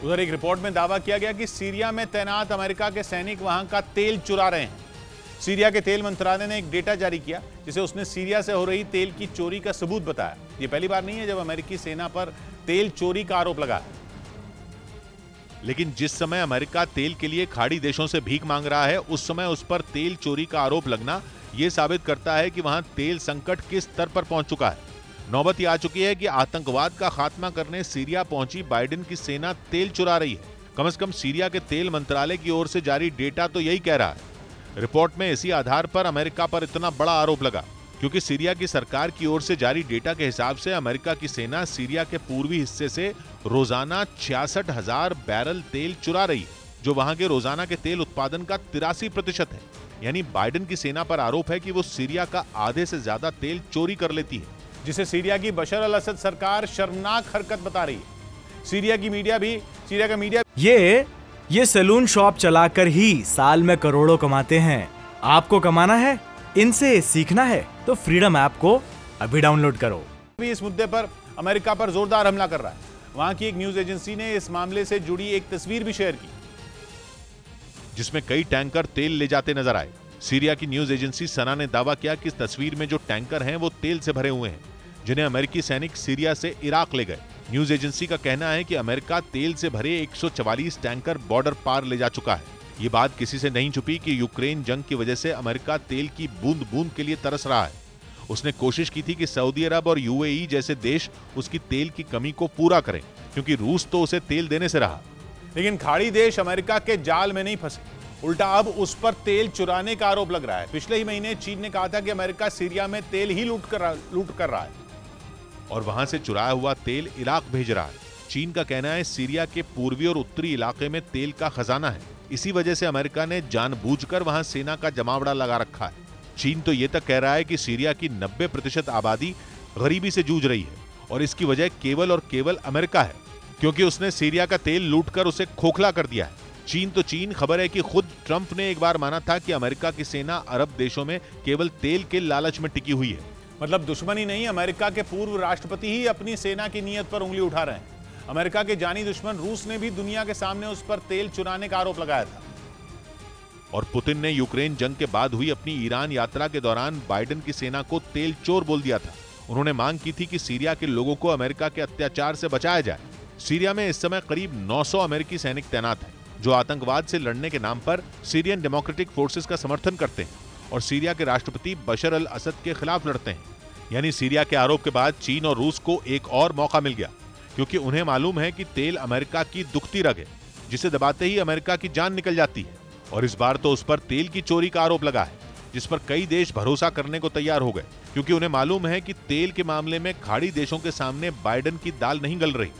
उधर एक रिपोर्ट में दावा किया गया कि सीरिया में तैनात अमेरिका के सैनिक वहां का तेल चुरा रहे हैं। सीरिया के तेल मंत्रालय ने एक डेटा जारी किया जिसे उसने सीरिया से हो रही तेल की चोरी का सबूत बताया। यह पहली बार नहीं है जब अमेरिकी सेना पर तेल चोरी का आरोप लगा है। लेकिन जिस समय अमेरिका तेल के लिए खाड़ी देशों से भीख मांग रहा है, उस समय उस पर तेल चोरी का आरोप लगना यह साबित करता है कि वहां तेल संकट किस स्तर पर पहुंच चुका है। नौबत आ चुकी है कि आतंकवाद का खात्मा करने सीरिया पहुंची बाइडेन की सेना तेल चुरा रही है। कम से कम सीरिया के तेल मंत्रालय की ओर से जारी डेटा तो यही कह रहा है। रिपोर्ट में इसी आधार पर अमेरिका पर इतना बड़ा आरोप लगा क्योंकि सीरिया की सरकार की ओर से जारी डेटा के हिसाब से अमेरिका की सेना सीरिया के पूर्वी हिस्से से रोजाना 66,000 बैरल तेल चुरा रही है, जो वहां के रोजाना के तेल उत्पादन का 83% है। यानी बाइडेन की सेना पर आरोप है कि वो सीरिया का आधे से ज्यादा तेल चोरी कर लेती है, जिसे सीरिया की बशर अल असद सरकार शर्मनाक हरकत बता रही है। सीरिया का मीडिया ये सैलून शॉप चलाकर ही साल में करोड़ों कमाते हैं। आपको कमाना है, इनसे सीखना है तो फ्रीडम ऐप को अभी डाउनलोड करो। भी इस मुद्दे पर अमेरिका पर जोरदार हमला कर रहा है। वहां की एक न्यूज एजेंसी ने इस मामले से जुड़ी एक तस्वीर भी शेयर की जिसमें कई टैंकर तेल ले जाते नजर आए। सीरिया की न्यूज एजेंसी सना ने दावा किया कि इस तस्वीर में जो टैंकर हैं वो तेल से भरे हुए हैं, जिन्हें अमेरिकी सैनिक सीरिया से इराक ले गए। न्यूज एजेंसी का कहना है कि अमेरिका तेल से भरे 144 टैंकर बॉर्डर पार ले जा चुका है। ये बात किसी से नहीं छुपी कि यूक्रेन जंग की वजह से अमेरिका तेल की बूंद बूंद के लिए तरस रहा है। उसने कोशिश की थी कि सऊदी अरब और यूएई जैसे देश उसकी तेल की कमी को पूरा करें, क्योंकि रूस तो उसे तेल देने से रहा। लेकिन खाड़ी देश अमेरिका के जाल में नहीं फंसे, उल्टा अब उस पर तेल चुराने का आरोप लग रहा है। पिछले ही महीने चीन ने कहा था कि अमेरिका सीरिया में तेल ही लूट कर रहा है और वहां से चुराया हुआ तेल इराक भेज रहा है। चीन का कहना है सीरिया के पूर्वी और उत्तरी इलाके में तेल का खजाना है। इसी वजह से अमेरिका ने जानबूझकर वहां सेना का जमावड़ा लगा रखा है। चीन तो ये तक कह रहा है कि सीरिया की 90% आबादी गरीबी से जूझ रही है और इसकी वजह केवल और केवल अमेरिका है, क्योंकि उसने सीरिया का तेल लूटकर उसे खोखला कर दिया है। चीन तो चीन, खबर है कि खुद ट्रंप ने एक बार माना था कि अमेरिका की सेना अरब देशों में केवल तेल के लालच में टिकी हुई है। मतलब दुश्मनी नहीं, अमेरिका के पूर्व राष्ट्रपति ही अपनी सेना की नीयत पर उंगली उठा रहे हैं। अमेरिका के जानी दुश्मन रूस ने भी दुनिया के सामने उस पर तेल चुराने का आरोप लगाया था। और पुतिन ने यूक्रेन जंग के बाद हुई अपनी ईरान यात्रा के दौरान बाइडेन की सेना को तेल चोर बोल दिया था। उन्होंने मांग की थी कि सीरिया के लोगों को अमेरिका के अत्याचार से बचाया जाए। सीरिया में इस समय करीब 900 अमेरिकी सैनिक तैनात हैं, जो आतंकवाद से लड़ने के नाम पर सीरियन डेमोक्रेटिक फोर्सेस का समर्थन करते हैं और सीरिया के राष्ट्रपति बशर अल असद के खिलाफ लड़ते हैं। यानी सीरिया के आरोप के बाद चीन और रूस को एक और मौका मिल गया, क्योंकि उन्हें मालूम है कि तेल अमेरिका की दुखती रग है, जिसे दबाते ही अमेरिका की जान निकल जाती है। और इस बार तो उस पर तेल की चोरी का आरोप लगा है, जिस पर कई देश भरोसा करने को तैयार हो गए, क्योंकि उन्हें मालूम है कि तेल के मामले में खाड़ी देशों के सामने बाइडेन की दाल नहीं गल रही।